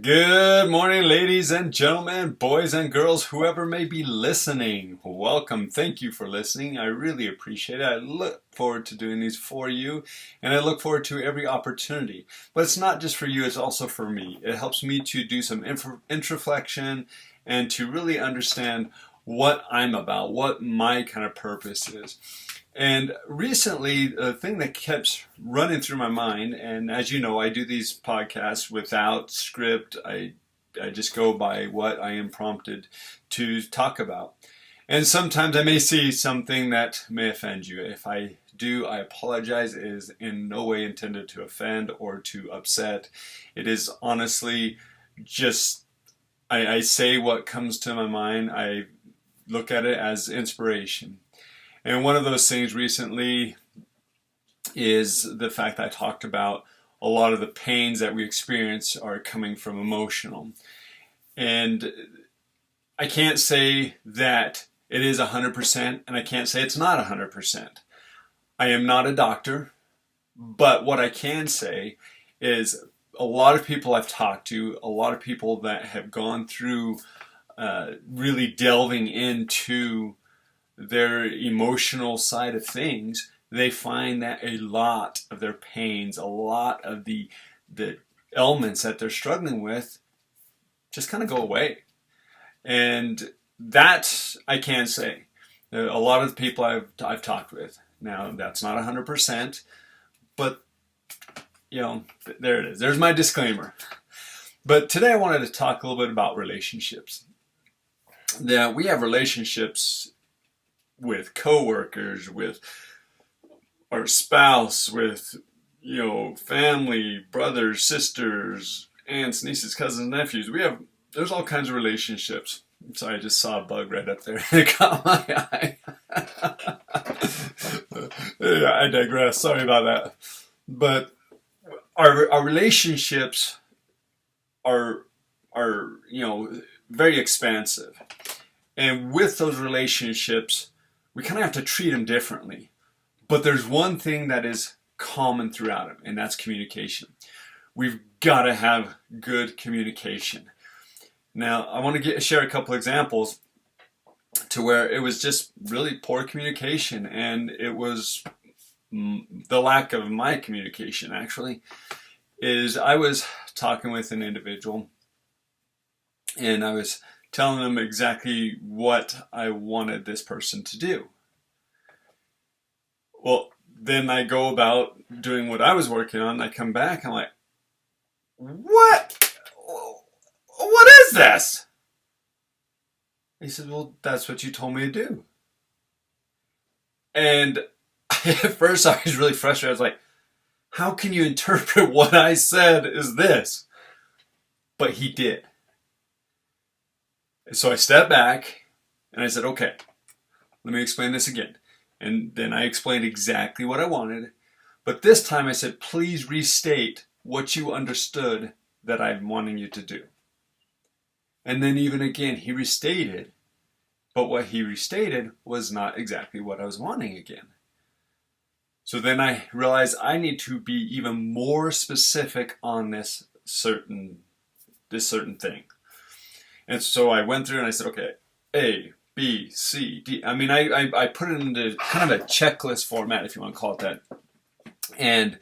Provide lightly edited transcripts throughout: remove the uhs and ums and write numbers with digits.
Good morning, ladies and gentlemen, boys and girls, whoever may be listening. Welcome. Thank you for listening. I really appreciate it. I look forward to doing these for you, and I look forward to every opportunity. But it's not just for you, it's also for me. It helps me to do some introspection and to really understand what I'm about, what my kind of purpose is. And recently, the thing that kept running through my mind, and as you know, I do these podcasts without script. I just go by what I am prompted to talk about. And sometimes I may see something that may offend you. If I do, I apologize. It is in no way intended to offend or to upset. It is honestly just, I say what comes to my mind. I look at it as inspiration. And one of those things recently is the fact that I talked about a lot of the pains that we experience are coming from emotional. And I can't say that it is 100%, and I can't say it's not 100%. I am not a doctor, but what I can say is a lot of people I've talked to, a lot of people that have gone through really delving into their emotional side of things, they find that a lot of their pains, a lot of the elements that they're struggling with just kind of go away. And that I can say. A lot of the people I've talked with. Now, that's not 100%, but, there it is. There's my disclaimer. But today I wanted to talk a little bit about relationships. That we have relationships with coworkers, with our spouse, with family, brothers, sisters, aunts, nieces, cousins, nephews. There's all kinds of relationships. Sorry, I just saw a bug right up there. It caught my eye. Yeah, I digress. Sorry about that. But our relationships are very expansive, and with those relationships, we kind of have to treat them differently. But there's one thing that is common throughout them, and that's communication. We've got to have good communication. Now, I want to share a couple examples to where it was just really poor communication, and it was the lack of my communication, actually, is I was talking with an individual, and I was telling them exactly what I wanted this person to do. Well, then I go about doing what I was working on. I come back, I'm like, what? What is this? He said, well, that's what you told me to do. And at first I was really frustrated. I was like, how can you interpret what I said as this? But he did. So I stepped back and I said, okay, let me explain this again. And then I explained exactly what I wanted. But this time I said, please restate what you understood that I'm wanting you to do. And then even again, he restated. But what he restated was not exactly what I was wanting again. So then I realized I need to be even more specific on this certain thing. And so I went through and I said, okay, A, B, C, D. I mean, I put it into kind of a checklist format, if you want to call it that. And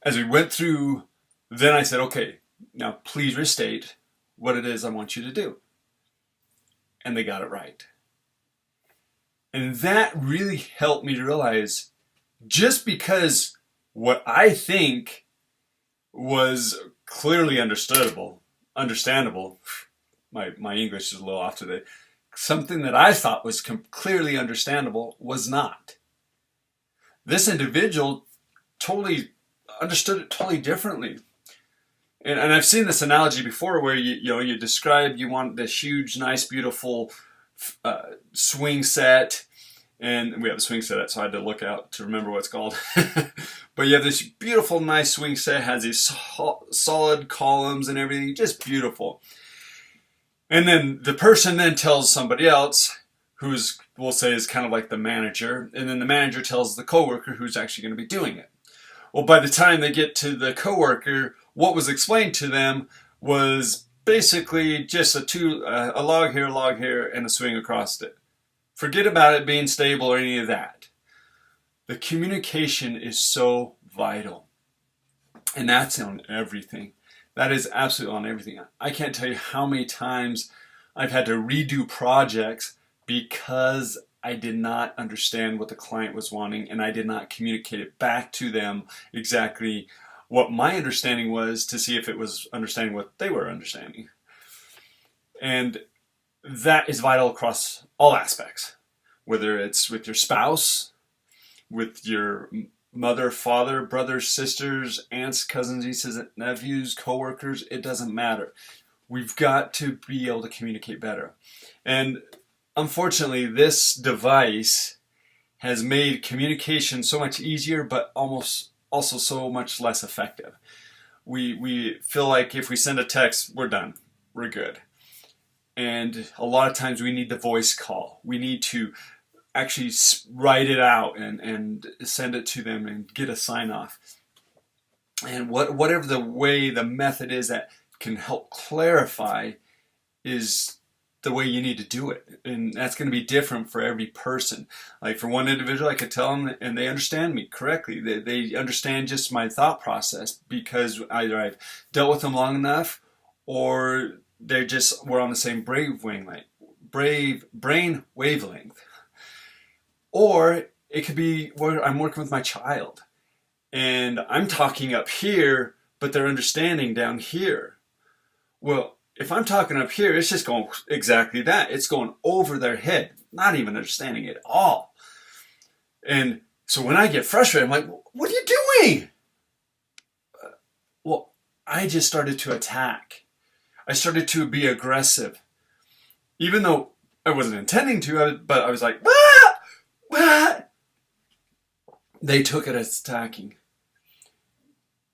as we went through, then I said, okay, now please restate what it is I want you to do. And they got it right. And that really helped me to realize just because what I think was clearly understandable, my English is a little off today. Something that I thought was clearly understandable was not. This individual totally understood it totally differently. And I've seen this analogy before where you describe you want this huge, nice, beautiful swing set. And we have a swing set, so I had to look out to remember what it's called. But you have this beautiful, nice swing set, has these solid columns and everything, just beautiful. And then the person then tells somebody else, who's, we'll say, is kind of like the manager, and then the manager tells the coworker who's actually going to be doing it. Well, by the time they get to the coworker, what was explained to them was basically just a log here, and a swing across it. Forget about it being stable or any of that. The communication is so vital. And that's on everything. That is absolutely on everything. I can't tell you how many times I've had to redo projects because I did not understand what the client was wanting, and I did not communicate it back to them exactly what my understanding was, to see if it was understanding what they were understanding. And that is vital across all aspects, whether it's with your spouse, with your mother, father, brothers, sisters, aunts, cousins, nieces, nephews, coworkers. It doesn't matter. We've got to be able to communicate better. And unfortunately, this device has made communication so much easier, but almost also so much less effective. We feel like if we send a text, we're done. We're good. And a lot of times we need the voice call. We need to actually write it out and send it to them and get a sign off. And whatever the method is that can help clarify is the way you need to do it. And that's going to be different for every person. Like for one individual, I could tell them and they understand me correctly. They understand just my thought process because either I've dealt with them long enough or we're on the same brain wavelength. Or it could be where I'm working with my child and I'm talking up here, but they're understanding down here. Well, if I'm talking up here, it's just going exactly that. It's going over their head, not even understanding it at all. And so when I get frustrated, I'm like, what are you doing? Well, I just started to attack. I started to be aggressive. Even though I wasn't intending to, but I was like, ah! Ah! They took it as attacking.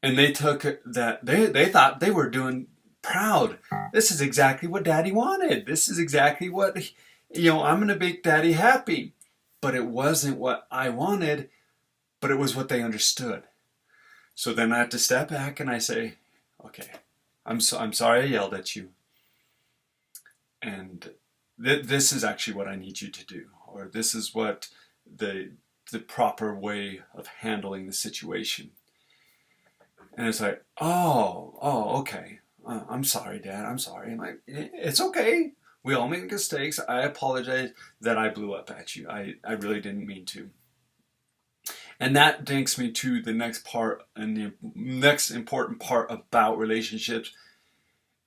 And they took it that they thought they were doing proud. This is exactly what Daddy wanted. This is exactly what, I'm going to make Daddy happy. But it wasn't what I wanted, but it was what they understood. So then I have to step back and I say, okay, I'm sorry I yelled at you. And this is actually what I need you to do. Or this is what the proper way of handling the situation. And it's like, oh, okay. I'm sorry, Dad. I'm sorry. And it's okay. We all make mistakes. I apologize that I blew up at you. I really didn't mean to. And that takes me to the next part, and the next important part about relationships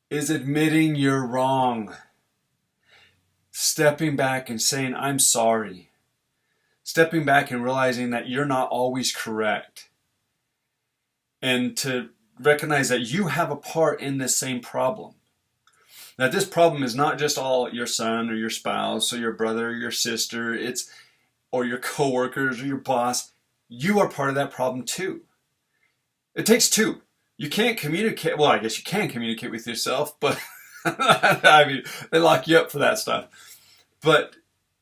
is admitting you're wrong. Stepping back and saying, I'm sorry. Stepping back and realizing that you're not always correct. And to recognize that you have a part in this same problem. That this problem is not just all your son or your spouse or your brother or your sister, or your coworkers or your boss. You are part of that problem too. It takes two. You can't communicate. Well, I guess you can communicate with yourself, but I mean, they lock you up for that stuff. But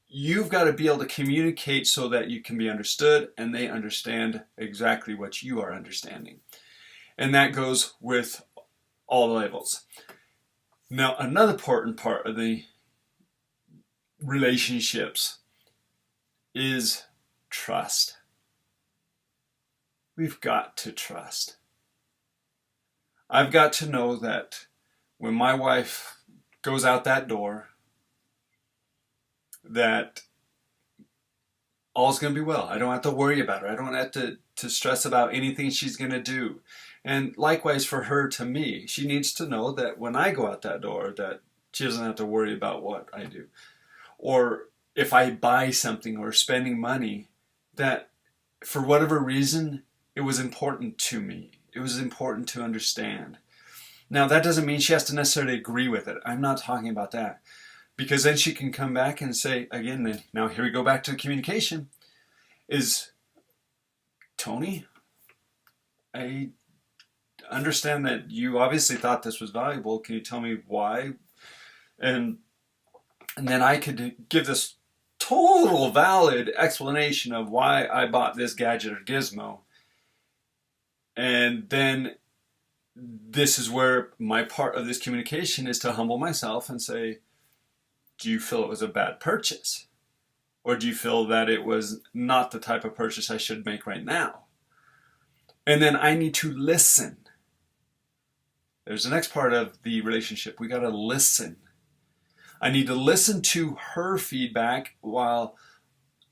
you've got to be able to communicate so that you can be understood and they understand exactly what you are understanding. And that goes with all the levels. Now, another important part of the relationships is trust. We've got to trust. I've got to know that when my wife goes out that door, that all's going to be well. I don't have to worry about her. I don't have to stress about anything she's going to do. And likewise for her to me, she needs to know that when I go out that door, that she doesn't have to worry about what I do. Or if I buy something or spending money, that for whatever reason, it was important to me. It was important to understand. Now, that doesn't mean she has to necessarily agree with it. I'm not talking about that. Because then she can come back and say, again, now here we go back to the communication, is, Tony, I understand that you obviously thought this was valuable. Can you tell me why? And then I could give this total valid explanation of why I bought this gadget or gizmo. And then this is where my part of this communication is to humble myself and say, do you feel it was a bad purchase? Or do you feel that it was not the type of purchase I should make right now? And then I need to listen. There's the next part of the relationship. We got to listen. I need to listen to her feedback while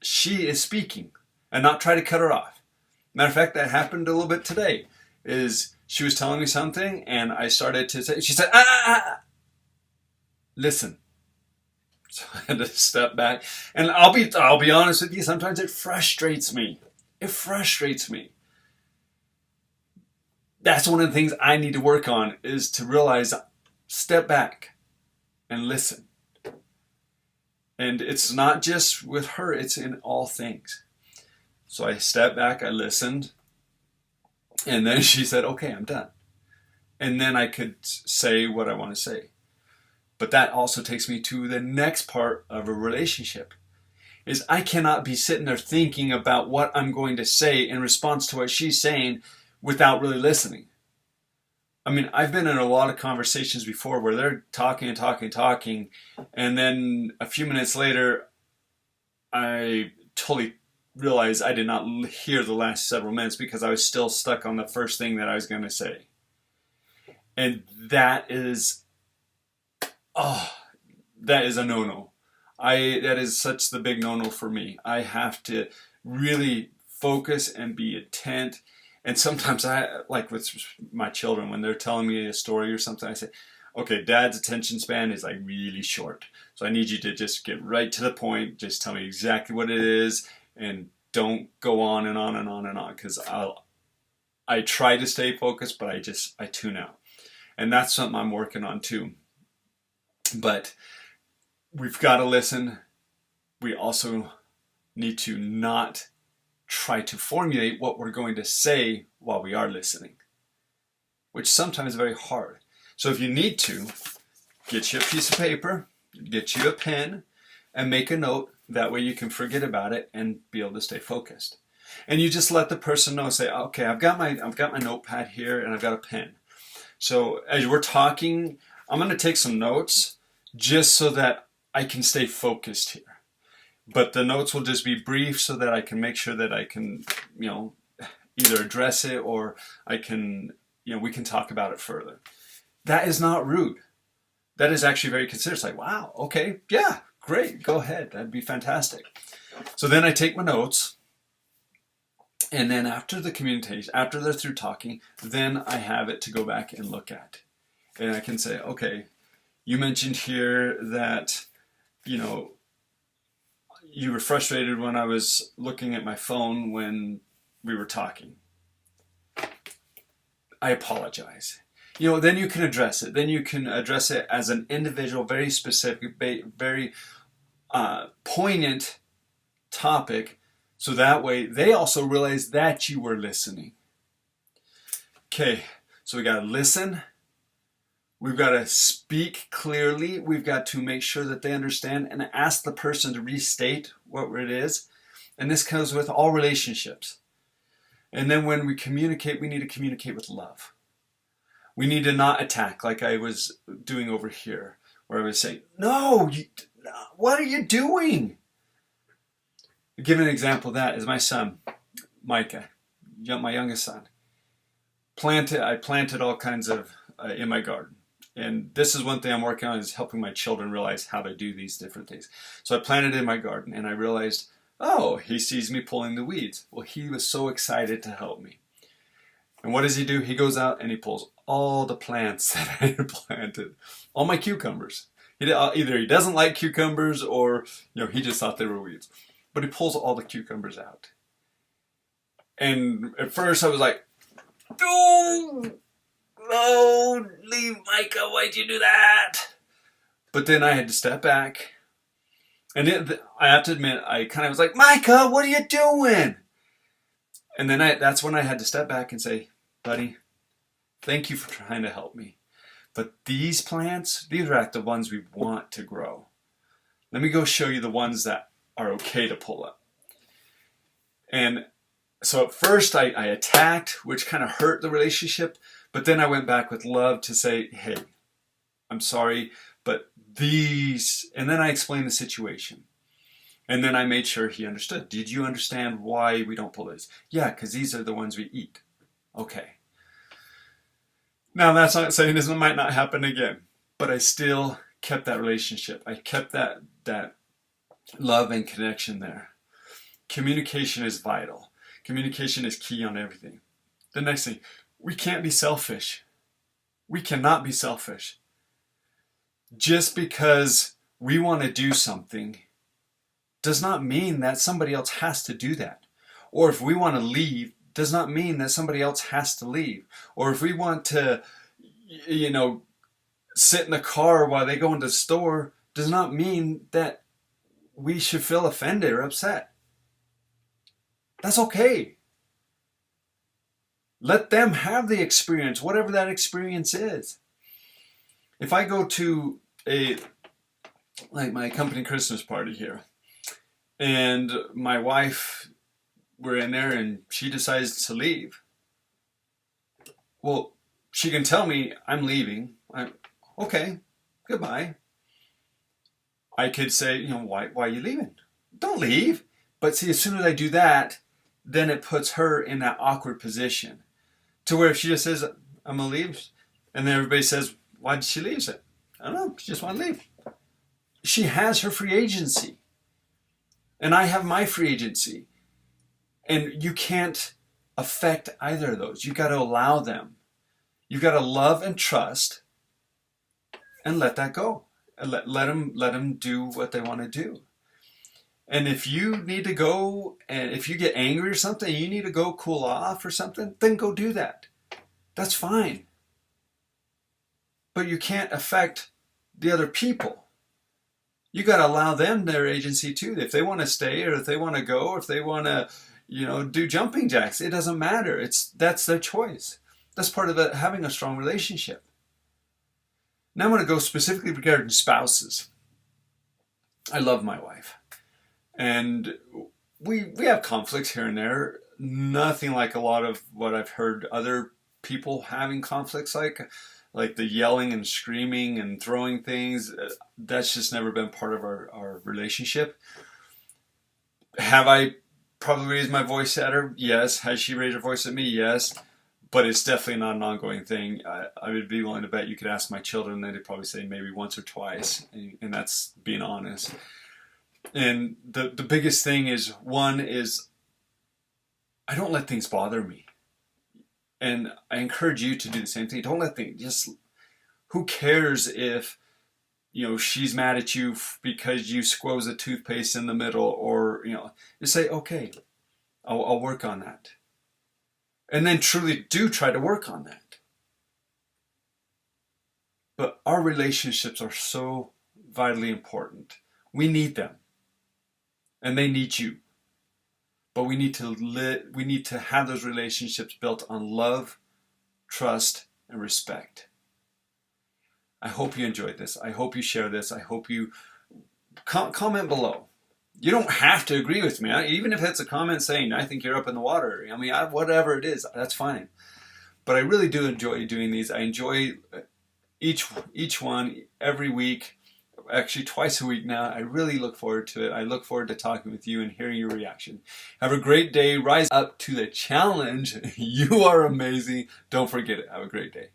she is speaking and not try to cut her off. Matter of fact, that happened a little bit today. Is she was telling me something and I started to say, she said, listen. So I had to step back. And I'll be honest with you, sometimes it frustrates me. It frustrates me. That's one of the things I need to work on, is to realize, step back and listen. And it's not just with her, it's in all things. So I stepped back, I listened, and then she said, okay, I'm done. And then I could say what I want to say. But that also takes me to the next part of a relationship, is I cannot be sitting there thinking about what I'm going to say in response to what she's saying without really listening. I mean, I've been in a lot of conversations before where they're talking and talking and talking, and then a few minutes later, I totally realized I did not hear the last several minutes because I was still stuck on the first thing that I was going to say. And that is a no-no. That is such the big no-no for me. I have to really focus and be intent. And sometimes like with my children, when they're telling me a story or something, I say, okay, Dad's attention span is like really short. So I need you to just get right to the point. Just tell me exactly what it is and don't go on and on and on and on, because I try to stay focused, but I tune out. And that's something I'm working on too. But we've got to listen. We also need to not try to formulate what we're going to say while we are listening, which sometimes is very hard. So if you need to, get you a piece of paper, get you a pen, and make a note. That way you can forget about it and be able to stay focused. And you just let the person know, say, okay, I've got my notepad here and I've got a pen. So as we're talking, I'm going to take some notes just so that I can stay focused here. But the notes will just be brief so that I can make sure that I can, either address it or I can, we can talk about it further. That is not rude. That is actually very considerate. It's like, wow, okay, yeah, great, go ahead. That'd be fantastic. So then I take my notes, and then after the communication, after they're through talking, then I have it to go back and look at. And I can say, okay, you mentioned here that, you were frustrated when I was looking at my phone when we were talking. I apologize. Then you can address it. Then you can address it as an individual, very specific, very poignant topic. So that way they also realize that you were listening. Okay, so we got to listen. We've got to speak clearly. We've got to make sure that they understand and ask the person to restate what it is. And this comes with all relationships. And then when we communicate, we need to communicate with love. We need to not attack like I was doing over here, where I was saying, no, what are you doing? To give an example of that is my son, Micah, my youngest son. I planted all kinds of in my garden. And this is one thing I'm working on, is helping my children realize how to do these different things. So I planted in my garden and I realized, oh, he sees me pulling the weeds. Well, he was so excited to help me. And what does he do? He goes out and he pulls all the plants that I had planted, all my cucumbers. Either he doesn't like cucumbers or he just thought they were weeds. But he pulls all the cucumbers out. And at first I was like, no, leave Micah, why'd you do that? But then I had to step back. And I have to admit, I kind of was like, Micah, what are you doing? And then that's when I had to step back and say, buddy, thank you for trying to help me. But these plants, these are the ones we want to grow. Let me go show you the ones that are okay to pull up. And so at first I attacked, which kind of hurt the relationship. But then I went back with love to say, hey, I'm sorry, but these, and then I explained the situation. And then I made sure he understood. Did you understand why we don't pull this? Yeah, because these are the ones we eat. Okay. Now that's not saying this might not happen again, but I still kept that relationship. I kept that love and connection there. Communication is vital. Communication is key on everything. The next thing, we can't be selfish. We cannot be selfish. Just because we want to do something does not mean that somebody else has to do that. Or if we want to leave, does not mean that somebody else has to leave. Or if we want to, sit in the car while they go into the store, does not mean that we should feel offended or upset. That's okay. Let them have the experience, whatever that experience is. If I go to my company Christmas party here, and my wife, we're in there and she decides to leave, well, she can tell me I'm leaving. Okay, goodbye. I could say, why are you leaving? Don't leave. But see, as soon as I do that, then it puts her in that awkward position to where if she just says, I'm going to leave, and then everybody says, why did she leave? I don't know, she just want to leave. She has her free agency. And I have my free agency. And you can't affect either of those. You've got to allow them. You've got to love and trust and let that go. And let them do what they want to do. And if you need to go, and if you get angry or something, you need to go cool off or something, then go do that. That's fine. But you can't affect the other people. You got to allow them their agency too. If they want to stay or if they want to go or if they want to, do jumping jacks, it doesn't matter. That's their choice. That's part of having a strong relationship. Now I'm going to go specifically regarding spouses. I love my wife. And we have conflicts here and there. Nothing like a lot of what I've heard other people having conflicts like the yelling and screaming and throwing things. That's just never been part of our relationship. Have I probably raised my voice at her? Yes. Has she raised her voice at me? Yes. But it's definitely not an ongoing thing. I would be willing to bet you could ask my children, they'd probably say maybe once or twice, and that's being honest. And the biggest thing is, one is, I don't let things bother me. And I encourage you to do the same thing. Don't let things, who cares if, she's mad at you because you squoze a toothpaste in the middle, or, just say, okay, I'll work on that. And then truly do try to work on that. But our relationships are so vitally important. We need them. And they need you. But we need to have those relationships built on love, trust, and respect. I hope you enjoyed this. I hope you share this. I hope you comment below. You don't have to agree with me. Even if it's a comment saying, I think you're up in the water. Whatever it is, that's fine. But I really do enjoy doing these. I enjoy each one every week. Actually, twice a week now. I really look forward to it. I look forward to talking with you and hearing your reaction. Have a great day. Rise up to the challenge. You are amazing. Don't forget it. Have a great day.